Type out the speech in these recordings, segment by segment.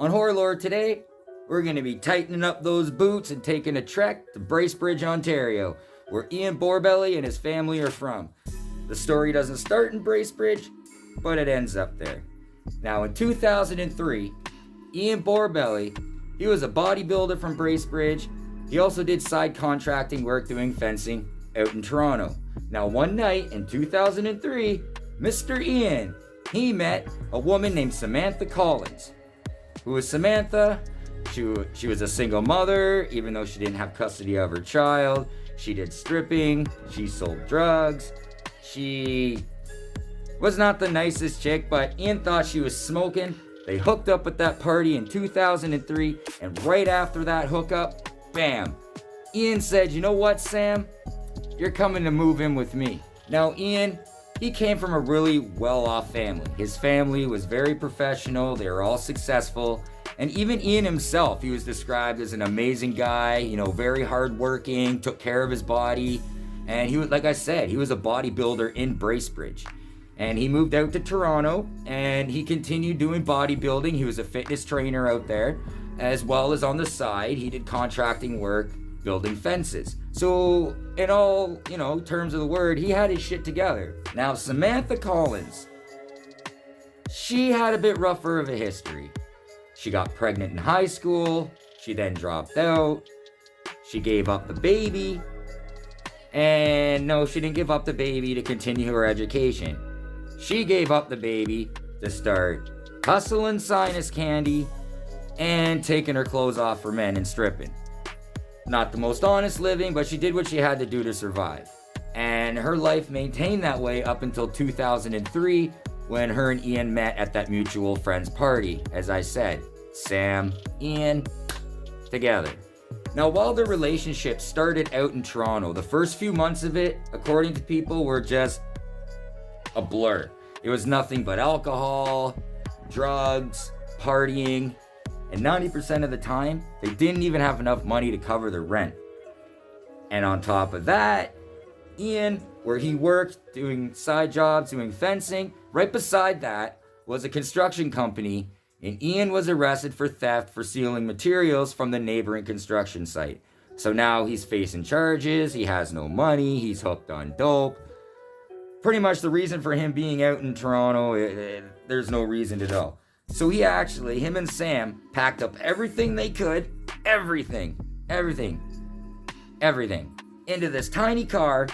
On Horror Lore today, we're going to be tightening up those boots and taking a trek to Bracebridge, Ontario, where Ian Borbely and his family are from. The story doesn't start in Bracebridge, but it ends up there. Now, in 2003, Ian Borbely, he was a bodybuilder from Bracebridge. He also did side contracting work doing fencing out in Toronto. Now, one night in 2003, Mr. Ian, he met a woman named Samantha Collins. Who was Samantha? She was a single mother, even though she didn't have custody of her child. She did stripping, she sold drugs. She was not the nicest chick, but Ian thought she was smoking. They hooked up at that party in 2003, and right after that hookup, bam, Ian said, "You know what, Sam? You're coming to move in with me." Now, Ian, he came from a really well-off family. His family was very professional, they were all successful, and even Ian himself, he was described as an amazing guy, very hardworking, took care of his body, and he was, like I said, he was a bodybuilder in Bracebridge. And he moved out to Toronto, and he continued doing bodybuilding. He was a fitness trainer out there, as well as on the side, he did contracting work, building fences. So, in all, terms of the word, he had his shit together. Now, Samantha Collins, she had a bit rougher of a history. She got pregnant in high school, she then dropped out, she gave up the baby, and no, she didn't give up the baby to continue her education. She gave up the baby to start hustling sinus candy and taking her clothes off for men and stripping. Not the most honest living, but she did what she had to do to survive. And her life maintained that way up until 2003, when her and Ian met at that mutual friends party. As I said, Sam, Ian, together. Now, while their relationship started out in Toronto, the first few months of it, according to people, were just a blur. It was nothing but alcohol, drugs, partying, and 90% of the time, they didn't even have enough money to cover their rent. And on top of that, Ian, where he worked doing side jobs, doing fencing, right beside that was a construction company, and Ian was arrested for theft for stealing materials from the neighboring construction site. So now he's facing charges, he has no money, he's hooked on dope. Pretty much the reason for him being out in Toronto, there's no reason to know. So him and Sam packed up everything they could, everything, into this tiny car,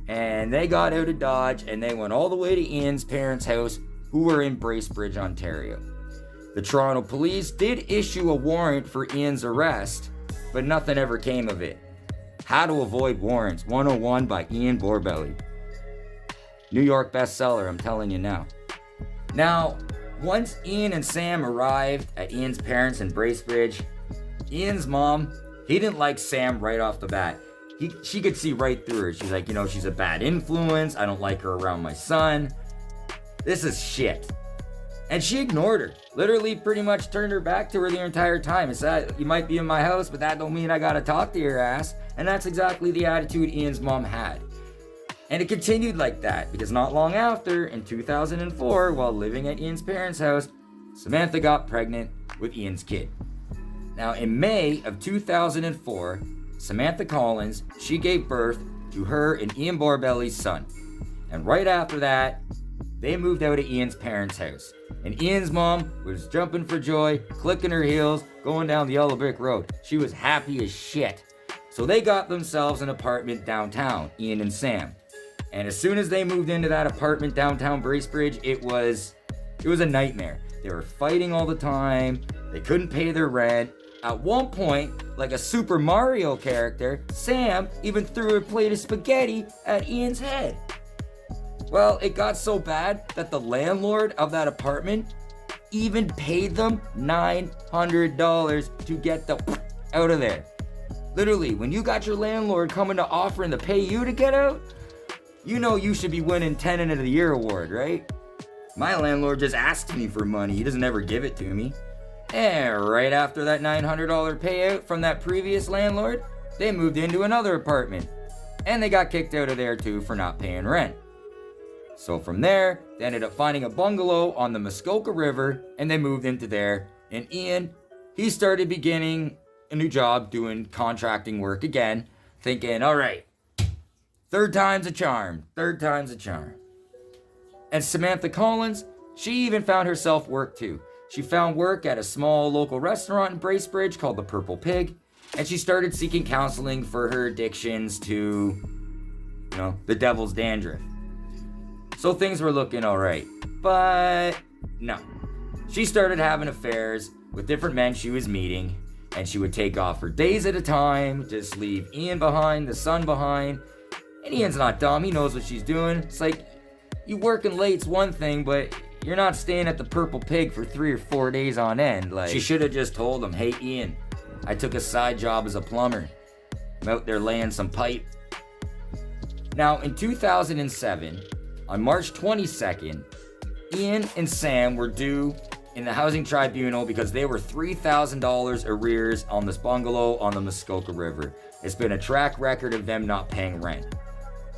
and they got out of Dodge, and they went all the way to Ian's parents' house, who were in Bracebridge, Ontario. The Toronto police did issue a warrant for Ian's arrest, but nothing ever came of it. How to Avoid Warrants 101 by Ian Borbely. New York bestseller, I'm telling you now. Now, once Ian and Sam arrived at Ian's parents in Bracebridge, Ian's mom, he didn't like Sam right off the bat. She could see right through her. She's like, she's a bad influence. I don't like her around my son. This is shit. And she ignored her. Literally pretty much turned her back to her the entire time and said, "You might be in my house, but that don't mean I gotta talk to your ass." And that's exactly the attitude Ian's mom had. And it continued like that, because not long after, in 2004, while living at Ian's parents' house, Samantha got pregnant with Ian's kid. Now, in May of 2004, Samantha Collins, she gave birth to her and Ian Borbely's son. And right after that, they moved out of Ian's parents' house. And Ian's mom was jumping for joy, clicking her heels, going down the yellow brick road. She was happy as shit. So they got themselves an apartment downtown, Ian and Sam. And as soon as they moved into that apartment downtown Bracebridge, it was a nightmare. They were fighting all the time. They couldn't pay their rent. At one point, like a Super Mario character, Sam even threw a plate of spaghetti at Ian's head. Well, it got so bad that the landlord of that apartment even paid them $900 to get the out of there. Literally, when you got your landlord coming to offering to pay you to get out, you should be winning Tenant of the Year award, right? My landlord just asks me for money. He doesn't ever give it to me. And right after that $900 payout from that previous landlord, they moved into another apartment. And they got kicked out of there too for not paying rent. So from there, they ended up finding a bungalow on the Muskoka River, and they moved into there And Ian, he started beginning a new job doing contracting work again, thinking, all right, third time's a charm, third time's a charm. And Samantha Collins, she even found herself work too. She found work at a small local restaurant in Bracebridge called the Purple Pig, and she started seeking counseling for her addictions to, the devil's dandruff. So things were looking alright, but no. She started having affairs with different men she was meeting, and she would take off for days at a time, just leave Ian behind, the son behind. And Ian's not dumb, he knows what she's doing. It's like, you working late's one thing, but you're not staying at the Purple Pig for 3 or 4 days on end. Like, she should have just told him, hey Ian, I took a side job as a plumber. I'm out there laying some pipe. Now, in 2007, on March 22nd, Ian and Sam were due in the housing tribunal because they were $3,000 arrears on this bungalow on the Muskoka River. It's been a track record of them not paying rent.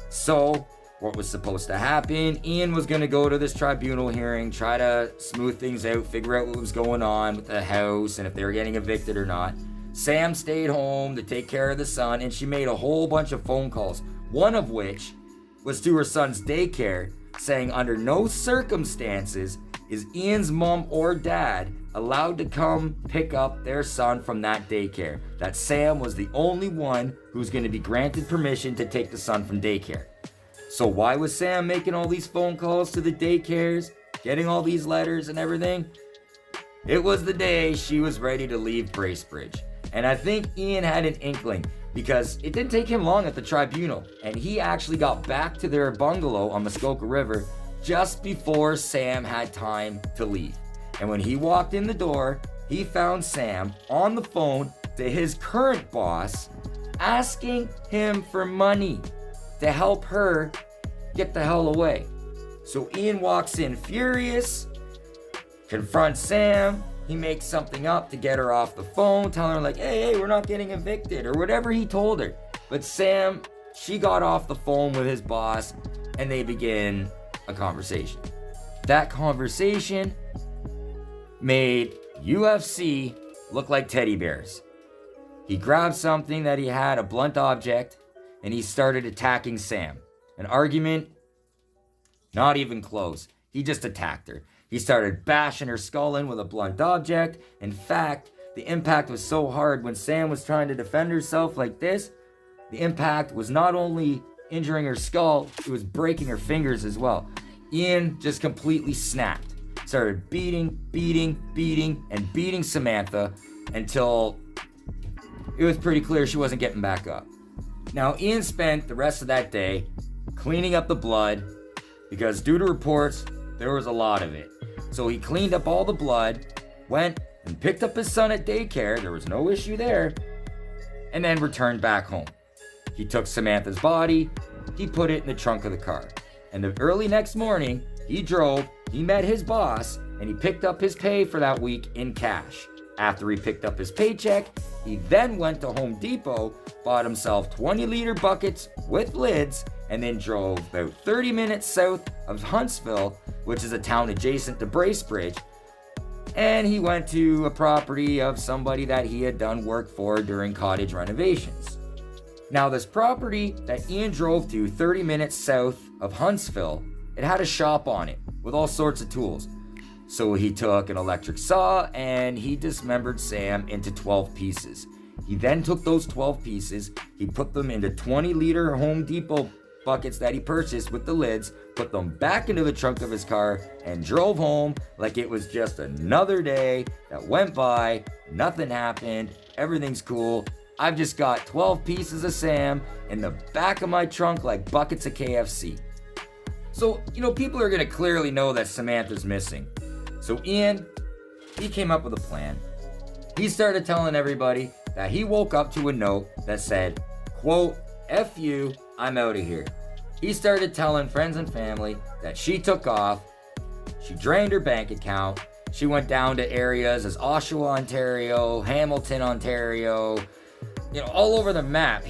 So, what was supposed to happen? Ian was going to go to this tribunal hearing, try to smooth things out, figure out what was going on with the house and if they were getting evicted or not. Sam stayed home to take care of the son, and she made a whole bunch of phone calls, one of which was to her son's daycare, saying under no circumstances is Ian's mom or dad allowed to come pick up their son from that daycare. That Sam was the only one who's going to be granted permission to take the son from daycare. So why was Sam making all these phone calls to the daycares, getting all these letters and everything? It was the day she was ready to leave Bracebridge. And I think Ian had an inkling, because it didn't take him long at the tribunal, and he actually got back to their bungalow on Muskoka River just before Sam had time to leave. And when he walked in the door, he found Sam on the phone to his current boss, asking him for money to help her get the hell away. So Ian walks in furious, confronts Sam. He makes something up to get her off the phone, telling her like, hey, we're not getting evicted, or whatever he told her. But Sam, she got off the phone with his boss, and they begin a conversation. That conversation made UFC look like teddy bears. He grabbed something that he had, a blunt object, and he started attacking Sam. An argument, not even close. He just attacked her. He started bashing her skull in with a blunt object. In fact, the impact was so hard when Sam was trying to defend herself like this, the impact was not only injuring her skull, it was breaking her fingers as well. Ian just completely snapped. Started beating Samantha until it was pretty clear she wasn't getting back up. Now, Ian spent the rest of that day cleaning up the blood because due to reports, there was a lot of it. So he cleaned up all the blood, went and picked up his son at daycare, there was no issue there, and then returned back home. He took Samantha's body, he put it in the trunk of the car. And the early next morning, he drove, he met his boss, and he picked up his pay for that week in cash. After he picked up his paycheck, he then went to Home Depot, bought himself 20-liter buckets with lids, and then drove about 30 minutes south of Huntsville, which is a town adjacent to Bracebridge, and he went to a property of somebody that he had done work for during cottage renovations. Now, this property that Ian drove to 30 minutes south of Huntsville, it had a shop on it with all sorts of tools. So he took an electric saw and he dismembered Sam into 12 pieces. He then took those 12 pieces, he put them into 20-liter Home Depot buckets that he purchased with the lids, put them back into the trunk of his car, and drove home like it was just another day that went by, nothing happened, everything's cool. I've just got 12 pieces of Sam in the back of my trunk like buckets of KFC. So, people are gonna clearly know that Samantha's missing. So Ian, he came up with a plan. He started telling everybody that he woke up to a note that said, quote, F you, I'm out of here. He started telling friends and family that she took off, she drained her bank account, she went down to areas as Oshawa, Ontario, Hamilton, Ontario, all over the map.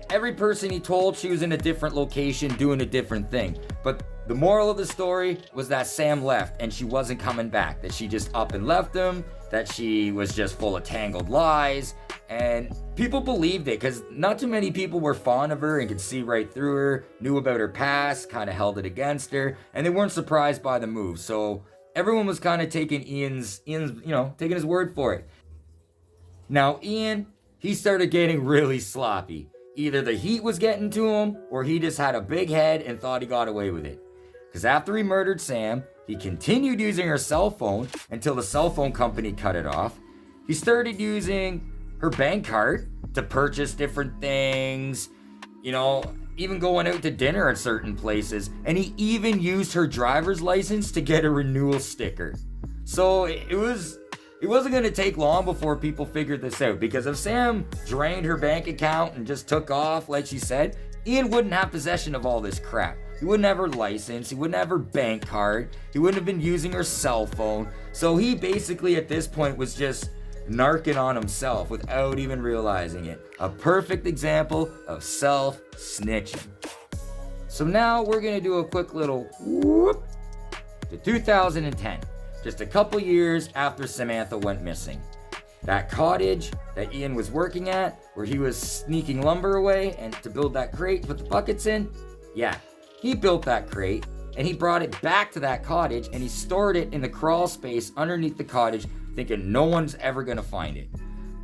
Every person he told she was in a different location doing a different thing. But the moral of the story was that Sam left and she wasn't coming back, that she just up and left him that she was just full of tangled lies. And people believed it because not too many people were fond of her and could see right through her, knew about her past, kind of held it against her, and they weren't surprised by the move. So everyone was kind of taking Ian's, taking his word for it. Now, Ian, he started getting really sloppy. Either the heat was getting to him, or he just had a big head and thought he got away with it. Because after he murdered Sam, he continued using her cell phone until the cell phone company cut it off. He started using her bank card to purchase different things, even going out to dinner at certain places. And he even used her driver's license to get a renewal sticker. So it wasn't going to take long before people figured this out, because if Sam drained her bank account and just took off like she said, Ian wouldn't have possession of all this crap. He wouldn't have her license, he wouldn't have her bank card, he wouldn't have been using her cell phone. So he basically at this point was just narking on himself without even realizing it. A perfect example of self-snitching. So now we're going to do a quick little whoop to 2010. Just a couple years after Samantha went missing. That cottage that Ian was working at, where he was sneaking lumber away and to build that crate to put the buckets in, yeah, he built that crate and he brought it back to that cottage and he stored it in the crawl space underneath the cottage, thinking no one's ever gonna find it.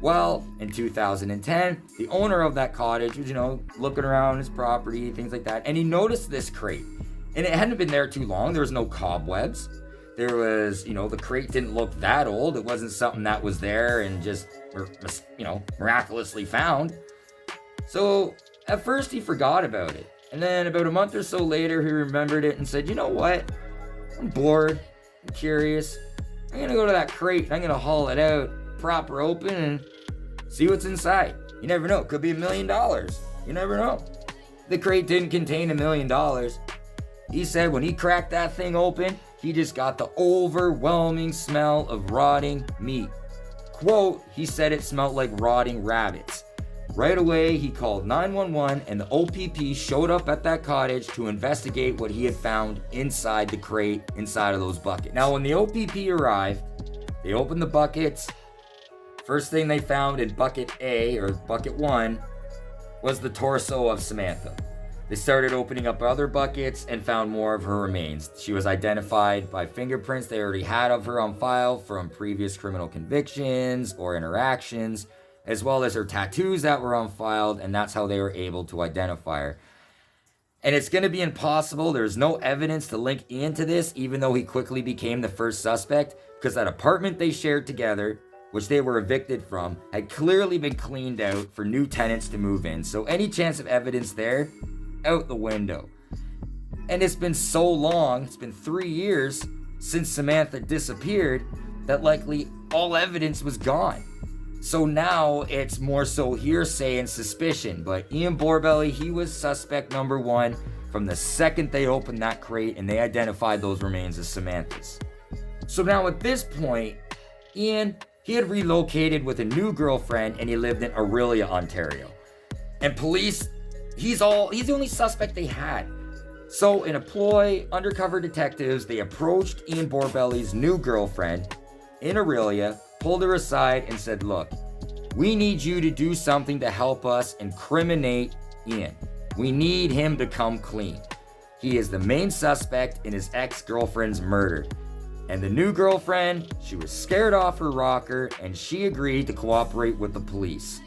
Well, in 2010, the owner of that cottage was, looking around his property, things like that, and he noticed this crate. And it hadn't been there too long, there was no cobwebs. There was, the crate didn't look that old. It wasn't something that was there and just, miraculously found. So at first he forgot about it. And then about a month or so later, he remembered it and said, you know what? I'm bored. I'm curious. I'm going to go to that crate and I'm going to haul it out, proper open, and see what's inside. You never know. It could be $1 million. You never know. The crate didn't contain $1 million. He said when he cracked that thing open, he just got the overwhelming smell of rotting meat. Quote, he said it smelled like rotting rabbits. Right away, he called 911 and the OPP showed up at that cottage to investigate what he had found inside the crate, inside of those buckets. Now, when the OPP arrived, they opened the buckets. First thing they found in bucket A, or bucket 1, was the torso of Samantha. They started opening up other buckets and found more of her remains. She was identified by fingerprints they already had of her on file from previous criminal convictions or interactions, as well as her tattoos that were on file, and that's how they were able to identify her. And it's going to be impossible. There's no evidence to link Ian to this, even though he quickly became the first suspect, because that apartment they shared together, which they were evicted from, had clearly been cleaned out for new tenants to move in. So any chance of evidence there, out the window. And it's been so long, it's been 3 years since Samantha disappeared, that likely all evidence was gone. So now it's more so hearsay and suspicion, but Ian Borbely, he was suspect number 1 from the second they opened that crate and they identified those remains as Samantha's. So now at this point, Ian, he had relocated with a new girlfriend and he lived in Aurelia, Ontario. And police, he's the only suspect they had. So in a ploy, undercover detectives, they approached Ian Borbely's new girlfriend in Aurelia, pulled her aside and said, look, we need you to do something to help us incriminate Ian. We need him to come clean. He is the main suspect in his ex-girlfriend's murder. And the new girlfriend, she was scared off her rocker and she agreed to cooperate with the police.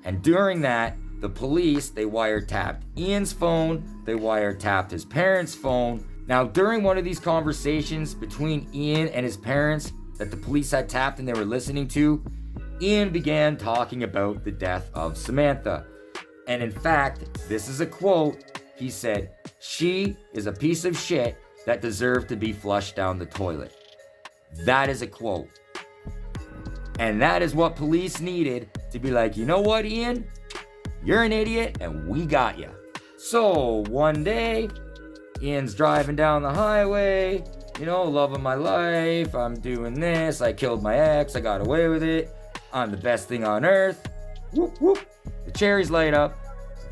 And during that, the police, they wiretapped Ian's phone, they wiretapped his parents' phone. Now, during one of these conversations between Ian and his parents that the police had tapped and they were listening to, Ian began talking about the death of Samantha. And in fact, this is a quote. He said, "She is a piece of shit that deserved to be flushed down the toilet." That is a quote. And that is what police needed to be like, you know what, Ian? You're an idiot and we got you. So one day, Ian's driving down the highway, loving my life. I'm doing this. I killed my ex. I got away with it. I'm the best thing on earth. Whoop, whoop. The cherries light up.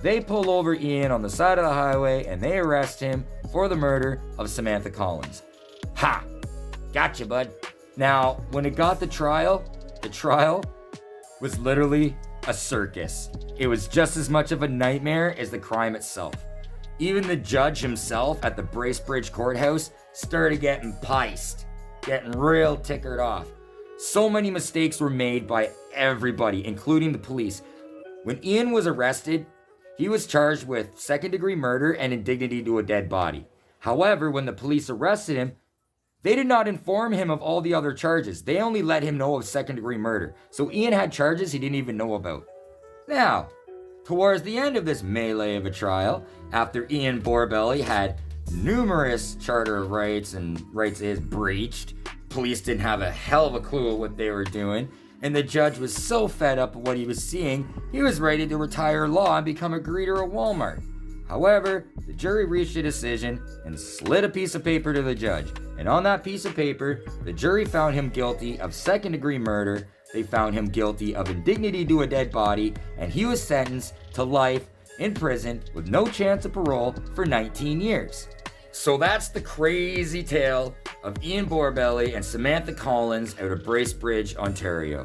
They pull over Ian on the side of the highway and they arrest him for the murder of Samantha Collins. Ha! Gotcha, bud. Now, when it got the trial was literally a circus. It was just as much of a nightmare as the crime itself. Even the judge himself at the Bracebridge courthouse started getting piced, getting real tickered off. So many mistakes were made by everybody, including the police. When Ian was arrested, he was charged with second-degree murder and indignity to a dead body. However, when the police arrested him, they did not inform him of all the other charges. They only let him know of second-degree murder. So Ian had charges he didn't even know about. Now, towards the end of this melee of a trial, after Ian Borbely had numerous charter rights and rights of his breached, police didn't have a hell of a clue of what they were doing, and the judge was so fed up with what he was seeing, he was ready to retire law and become a greeter at Walmart. However, the jury reached a decision and slid a piece of paper to the judge. And on that piece of paper, the jury found him guilty of second-degree murder, they found him guilty of indignity to a dead body, and he was sentenced to life in prison with no chance of parole for 19 years. So that's the crazy tale of Ian Borbely and Samantha Collins out of Bracebridge, Ontario.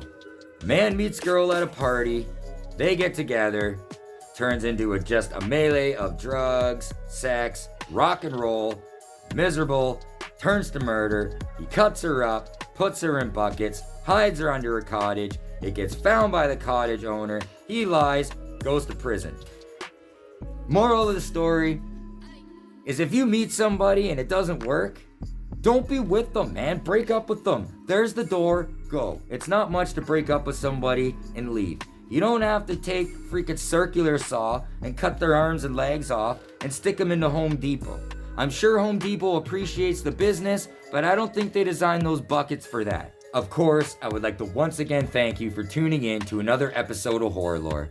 Man meets girl at a party, they get together, turns into just a melee of drugs, sex, rock and roll, miserable, turns to murder. He cuts her up, puts her in buckets, hides her under a cottage. It gets found by the cottage owner. He lies, goes to prison. Moral of the story is if you meet somebody and it doesn't work, don't be with them, man. Break up with them. There's the door, go. It's not much to break up with somebody and leave. You don't have to take freaking circular saw and cut their arms and legs off and stick them into Home Depot. I'm sure Home Depot appreciates the business, but I don't think they designed those buckets for that. Of course, I would like to once again thank you for tuning in to another episode of Horror Lore.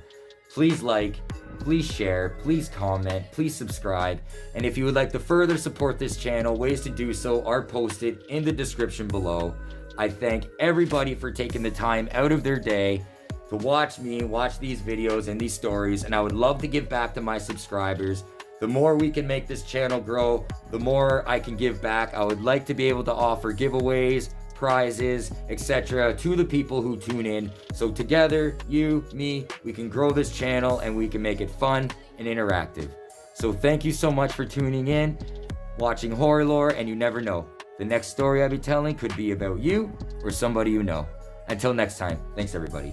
Please like, please share, please comment, please subscribe, and if you would like to further support this channel, ways to do so are posted in the description below. I thank everybody for taking the time out of their day to watch me, watch these videos and these stories, and I would love to give back to my subscribers. The more we can make this channel grow, the more I can give back. I would like to be able to offer giveaways, prizes, etc. to the people who tune in. So together, you, me, we can grow this channel and we can make it fun and interactive. So thank you so much for tuning in, watching Horror Lore, and you never know. The next story I'll be telling could be about you or somebody you know. Until next time, thanks everybody.